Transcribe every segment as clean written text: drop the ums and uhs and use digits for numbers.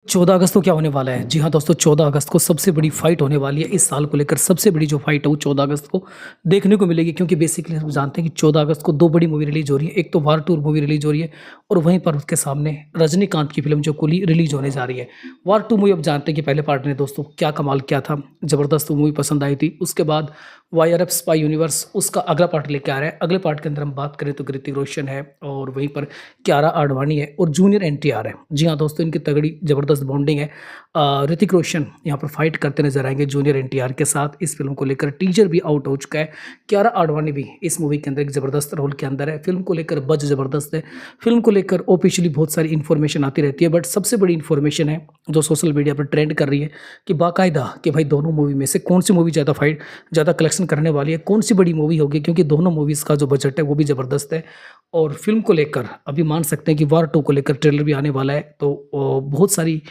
14 अगस्त को क्या होने वाला है? जी हाँ दोस्तों, 14 अगस्त को सबसे बड़ी फाइट होने वाली है। इस साल को लेकर सबसे बड़ी जो फाइट है वो 14 अगस्त को देखने को मिलेगी, क्योंकि बेसिकली हम जानते हैं कि 14 अगस्त को 2 बड़ी मूवी रिलीज़ हो रही है। एक तो वार 2 मूवी रिलीज़ हो रही है और वहीं पर उसके सामने रजनीकांत की फ़िल्म जो कुली रिलीज़ होने जा रही है। वार 2 मूवी आप जानते हैं कि पहले पार्ट ने दोस्तों क्या कमाल किया था, ज़बरदस्त मूवी पसंद आई थी। उसके बाद वाईआरएफ स्पाई यूनिवर्स उसका अगला पार्ट लेके आ रहा है। अगले पार्ट के अंदर हम बात करें तो ऋतिक रोशन है और वहीं पर कियारा आडवाणी है और जूनियर एनटीआर है। जी हाँ दोस्तों, इनकी तगड़ी ज़बरदस्त बॉन्डिंग है। ऋतिक रोशन यहाँ पर फाइट करते नजर आएंगे जूनियर एनटीआर के साथ। इस फिल्म को लेकर टीजर भी आउट हो चुका है। कियारा आडवाणी भी इस मूवी के अंदर एक ज़बरदस्त रोल के अंदर है। फिल्म को लेकर बज ज़बरदस्त है। फिल्म को लेकर ऑफिशियली बहुत सारी इन्फॉर्मेशन आती रहती है, बट सबसे बड़ी इन्फॉर्मेशन है जो सोशल मीडिया पर ट्रेंड कर रही है कि बाकायदा कि भाई दोनों मूवी में से कौन सी मूवी ज़्यादा कलेक्शन करने वाली है, कौन सी बड़ी मूवी होगी, क्योंकि दोनों मूवीज़ का जो बजट है वो भी ज़बरदस्त है। और फिल्म को लेकर अभी मान सकते हैं कि वार 2 को लेकर ट्रेलर भी आने वाला है, तो बहुत सारी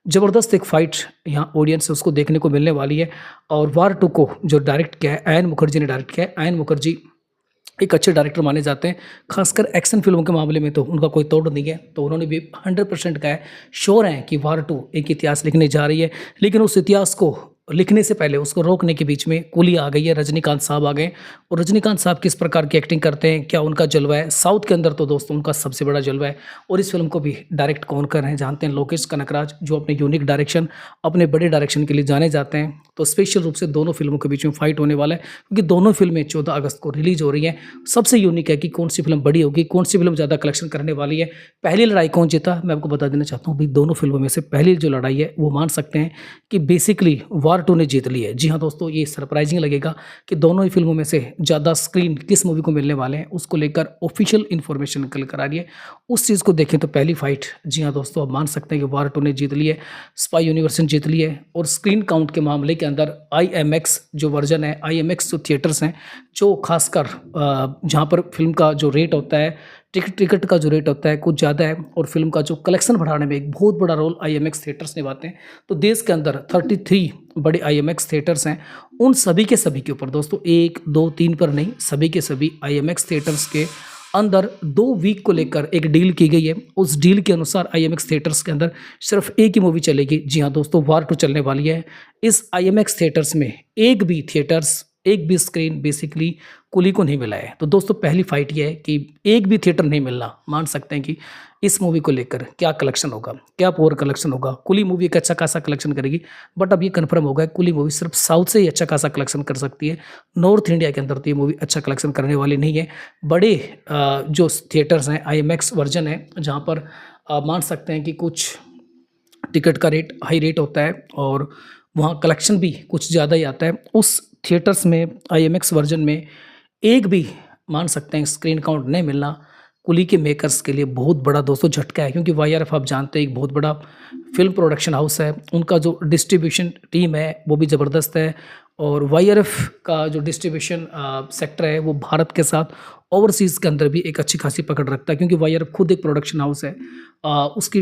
ज़बरदस्त एक फ़ाइट यहाँ ऑडियंस है उसको देखने को मिलने वाली है। और वार 2 को जो डायरेक्ट किया है आयन मुखर्जी ने डायरेक्ट किया है। आयन मुखर्जी एक अच्छे डायरेक्टर माने जाते हैं, खासकर एक्शन फिल्मों के मामले में तो उनका कोई तोड़ नहीं है। तो उन्होंने भी 100% कहा है, श्योर हैं कि वार 2 एक इतिहास लिखने जा रही है, लेकिन उस इतिहास को लिखने से पहले उसको रोकने के बीच में कुली आ गई है, रजनीकांत साहब आ गए। और रजनीकांत साहब किस प्रकार की एक्टिंग करते हैं, क्या उनका जलवा है, साउथ के अंदर तो दोस्तों उनका सबसे बड़ा जलवा है। और इस फिल्म को भी डायरेक्ट कौन कर रहे हैं जानते हैं, लोकेश कनकराज, जो अपने यूनिक डायरेक्शन, अपने बड़े डायरेक्शन के लिए जाने जाते हैं। तो स्पेशल रूप से दोनों फिल्मों के बीच में फाइट होने वाला है, क्योंकि दोनों फिल्में 14 अगस्त को रिलीज हो रही हैं। सबसे यूनिक है कि कौन सी फिल्म बड़ी होगी, कौन सी फिल्म ज़्यादा कलेक्शन करने वाली है। पहली लड़ाई कौन जीता, मैं आपको बता देना चाहता हूँ भाई, दोनों फिल्मों में से पहली जो लड़ाई है वो मान सकते हैं कि बेसिकली वार 2 ने जीत ली है। जी हाँ दोस्तों, ये सरप्राइजिंग लगेगा कि दोनों ही फिल्मों में से ज़्यादा स्क्रीन किस मूवी को मिलने वाले हैं, उसको लेकर ऑफिशियल इन्फॉर्मेशन निकल कर आ रही है। उस चीज़ को देखें तो पहली फाइट, जी हाँ दोस्तों, आप मान सकते हैं कि वार 2 ने जीत ली है, स्पाई यूनिवर्स ने जीत ली है। और स्क्रीन काउंट के मामले के अंदर आईएमएक्स जो वर्जन है, आईएमएक्स जो थिएटर्स हैं, जो खासकर जहाँ पर फिल्म का जो रेट होता है, टिकट का जो रेट होता है कुछ ज़्यादा है, और फिल्म का जो कलेक्शन बढ़ाने में एक बहुत बड़ा रोल आईएमएक्स थिएटर्स निभाते हैं। तो देश के अंदर 33 बड़े आईएमएक्स थिएटर्स हैं। उन सभी के सभी के ऊपर दोस्तों 1, 2, 3 पर नहीं, सभी के सभी आईएमएक्स थिएटर्स के अंदर 2 वीक को लेकर एक डील की गई है। उस डील के अनुसार आईएमएक्स थिएटर्स के अंदर सिर्फ एक ही मूवी चलेगी। जी हाँ दोस्तों, वार 2 चलने वाली है। इस आईएमएक्स थिएटर्स में एक भी स्क्रीन बेसिकली कुली को नहीं मिला है। तो दोस्तों पहली फाइट ये है कि एक भी थिएटर नहीं मिलना, मान सकते हैं कि इस मूवी को लेकर क्या कलेक्शन होगा, क्या पुअर कलेक्शन होगा। कुली मूवी एक अच्छा खासा कलेक्शन करेगी, बट अब ये कन्फर्म होगा कुली मूवी सिर्फ साउथ से ही अच्छा खासा कलेक्शन कर सकती है। नॉर्थ इंडिया के अंदर तो ये मूवी अच्छा कलेक्शन करने वाली नहीं है। बड़े जो थिएटर्स हैं, आईएमएक्स वर्जन है, जहाँ पर मान सकते हैं कि कुछ टिकट का रेट हाई रेट होता है और वहाँ कलेक्शन भी कुछ ज़्यादा ही आता है। उस थिएटर्स में आईएमएक्स वर्जन में एक भी मान सकते हैं स्क्रीन काउंट नहीं मिलना कुली के मेकर्स के लिए बहुत बड़ा दोस्तों झटका है, क्योंकि वाईआरएफ आप जानते हैं एक बहुत बड़ा फिल्म प्रोडक्शन हाउस है। उनका जो डिस्ट्रीब्यूशन टीम है वो भी ज़बरदस्त है। और वाईआरएफ का जो डिस्ट्रीब्यूशन सेक्टर है वो भारत के साथ ओवरसीज़ के अंदर भी एक अच्छी खासी पकड़ रखता है, क्योंकि वाईआरएफ खुद एक प्रोडक्शन हाउस है। उसकी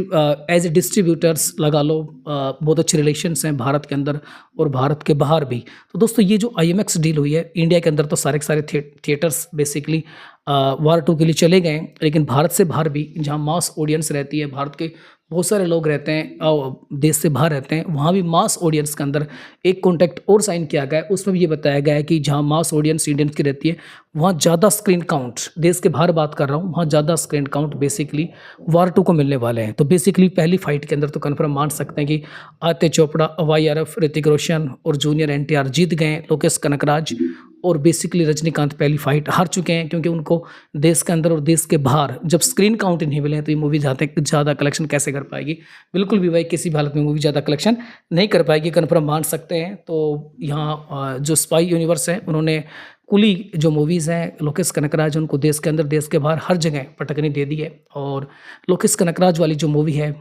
एज ए डिस्ट्रीब्यूटर्स लगा लो, बहुत अच्छे रिलेशंस हैं भारत के अंदर और भारत के बाहर भी। तो दोस्तों ये जो आईएमएक्स डील हुई है, इंडिया के अंदर तो सारे के सारे थिएटर्स बेसिकली वार 2 के लिए चले गए, लेकिन भारत से बाहर भी जहाँ मास ऑडियंस रहती है, भारत के बहुत सारे लोग रहते हैं, देश से बाहर रहते हैं, वहाँ भी मास ऑडियंस के अंदर एक कॉन्ट्रैक्ट और साइन किया गया है। उसमें भी ये बताया गया है कि जहाँ मास ऑडियंस इंडियंस की रहती है वहाँ ज़्यादा स्क्रीन काउंट, देश के बाहर बात कर रहा हूँ, वहाँ ज़्यादा स्क्रीन काउंट बेसिकली वार 2 को मिलने वाले हैं। तो बेसिकली पहली फाइट के अंदर तो कन्फर्म मान सकते हैं कि आदित्य चोपड़ा, वाईआरएफ, ऋतिक रोशन और जूनियर एनटीआर जीत गए, लोकेश कनकराज और बेसिकली रजनीकांत पहली फाइट हार चुके हैं, क्योंकि उनको देश के अंदर और देश के बाहर जब स्क्रीन काउंट नहीं मिले तो ये मूवी ज़्यादा कलेक्शन कैसे कर पाएगी। बिल्कुल भी भाई किसी भी हालत में मूवी ज़्यादा कलेक्शन नहीं कर पाएगी, कन्फर्म मान सकते हैं। तो यहाँ जो स्पाई यूनिवर्स है उन्होंने कुली जो मूवीज़ हैं, लोकेश कनकराज उनको देश के अंदर देश के बाहर हर जगह पटकनी दे दी है। और लोकेश कनकराज वाली जो मूवी है,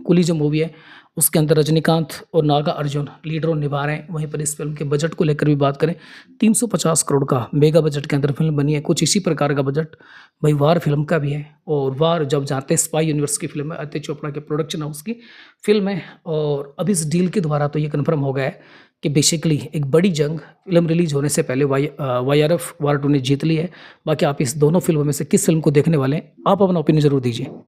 कुली जो मूवी है, उसके अंदर रजनीकांत और नागा अर्जुन लीड रोल निभा रहे हैं। वहीं पर इस फिल्म के बजट को लेकर भी बात करें, 350 करोड़ का मेगा बजट के अंदर फिल्म बनी है। कुछ इसी प्रकार का बजट भाई वार फिल्म का भी है। और वार जब जाते हैं स्पाई यूनिवर्स की फिल्म है, आदित्य चोपड़ा के प्रोडक्शन हाउस की फिल्म है। और अब इस डील के द्वारा तो ये कन्फर्म हो गया है कि बेसिकली एक बड़ी जंग फिल्म रिलीज होने से पहले वाईआरएफ वार 2 ने जीत ली है। बाकी आप इस दोनों फिल्मों में से किस फिल्म को देखने वाले हैं, आप अपना ओपिनियन जरूर दीजिए।